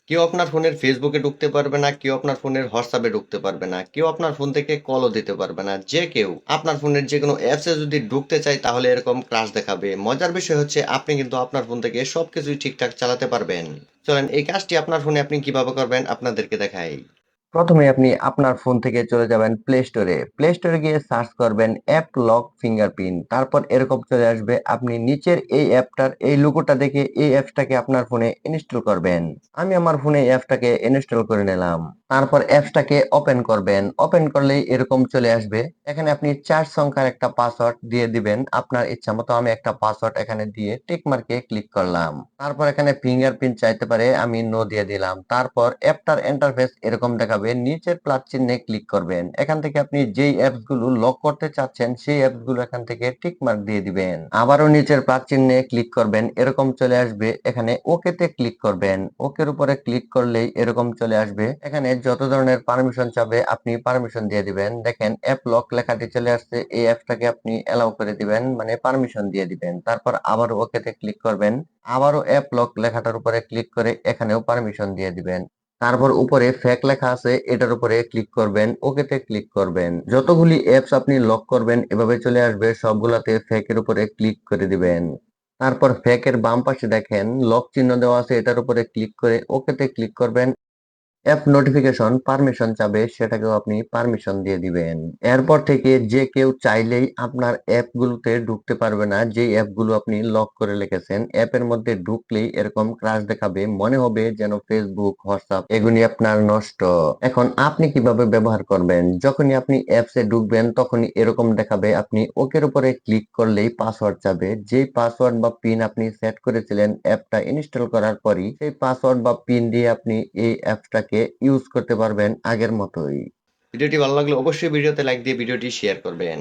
কেউ আপনার ফোনের ফেসবুকে ঢুকতে পারবে না, কেউ আপনার ফোনের হোয়াটসঅ্যাপে ঢুকতে পারবে না, কেউ আপনার ফোন থেকে কলও দিতে পারবে না। যে কেউ আপনার ফোনের যে কোনো অ্যাপসে যদি ঢুকতে চায় তাহলে এরকম ক্রাশ দেখাবে। মজার বিষয় হচ্ছে আপনি কিন্তু আপনার ফোন থেকে সবকিছুই ঠিকঠাক চালাতে পারবেন। চলেন এই কাজটি আপনার ফোনে আপনি কিভাবে করবেন আপনাদেরকে দেখাই। প্রথমে আপনি আপনার ফোন থেকে চলে যাবেন প্লে স্টোরে। প্লে স্টোরে গিয়ে সার্চ করবেন অ্যাপ লক ফিঙ্গারপ্রিন্ট। তারপর এরকম চলে আসবে, আপনি নিচের এই অ্যাপটার এই লোগোটা দেখে এই অ্যাপসটাকে আপনার ফোনে ইনস্টল করবেন। আমি আমার ফোনে এই অ্যাপটাকে ইনস্টল করে নিলাম। তারপর অ্যাপসটাকে ওপেন করবেন। ওপেন করলেই এরকম চলে আসবে। এখানে আপনি 4 সংখ্যার একটা পাসওয়ার্ড দিয়ে দিবেন আপনার ইচ্ছা মতো। আমি একটা পাসওয়ার্ড এখানে দিয়ে টিক মার্কে ক্লিক করলাম। তারপর এখানে ফিঙ্গারপ্রিন্ট চাইতে পারে, আমি নো দিয়ে দিলাম। তারপর অ্যাপটার ইন্টারফেস এরকম দেখাবে। নিচের প্লাস চিহ্নে ক্লিক করবেন। এখান থেকে আপনি যেই অ্যাপস গুলো লক করতে চাচ্ছেন সেই অ্যাপস গুলো এখান থেকে টিক মার্ক দিয়ে দিবেন। আবারও নিচের প্লাস চিহ্নে ক্লিক করবেন, এরকম চলে আসবে। এখানে ওকে তে ক্লিক করবেন। ওকের উপরে ক্লিক করলেই এরকম চলে আসবে। এখানে যত ধরনের পারমিশন চাবে আপনি পারমিশন দিয়ে দিবেন। দেখেন অ্যাপ লক লেখাটি চলে আসছে। এই অ্যাপটাকে আপনি অ্যালাউ করে দিবেন, মানে পারমিশন দিয়ে দিবেন। তারপর আবার ওকে তে ক্লিক করবেন। আবারও অ্যাপ লক লেখাটার উপরে ক্লিক করে এখানেও পারমিশন দিয়ে দিবেন। তারপর উপরে ফেক লেখা আছে, এটার উপরে ক্লিক করবেন, ওকেতে ক্লিক করবেন। যতগুলি অ্যাপস আপনি লক করবেন এভাবে চলে আসবে, সবগুলাতে ফেকের উপরে ক্লিক করে দিবেন। তারপর ফেকের বাম পাশে দেখেন লক চিহ্ন দেওয়া আছে, এটার উপরে ক্লিক করে ওকেতে ক্লিক করবেন। অ্যাপ নোটিফিকেশন পারমিশন চাবে, সেটাকেও আপনি পারমিশন দিয়ে দিবেন। এরপর থেকে যে কেউ চাইলেই আপনার অ্যাপগুলোতে ঢুকতে পারবে না। যে অ্যাপগুলো আপনি লক করে রেখেছেন, অ্যাপের মধ্যে ঢুকলেই এরকম ক্রাশ দেখাবে, মনে হবে যেন ফেসবুক, হোয়াটসঅ্যাপ এগুলি আপনার নষ্ট। এখন আপনি কিভাবে ব্যবহার করবেন? যখনই আপনি অ্যাপসে ঢুকবেন তখনই এরকম দেখাবে। আপনি ওকের উপরে ক্লিক করলেই পাসওয়ার্ড চাবে। যেই পাসওয়ার্ড বা পিন আপনি সেট করেছিলেন অ্যাপটা ইনস্টল করার পরই, সেই পাসওয়ার্ড বা পিন দিয়ে আপনি এই অ্যাপসটাকে ইউজ করতে পারবেন আগের মতোই। ভিডিওটি ভালো লাগলে অবশ্যই ভিডিওতে লাইক দিয়ে ভিডিওটি শেয়ার করবেন।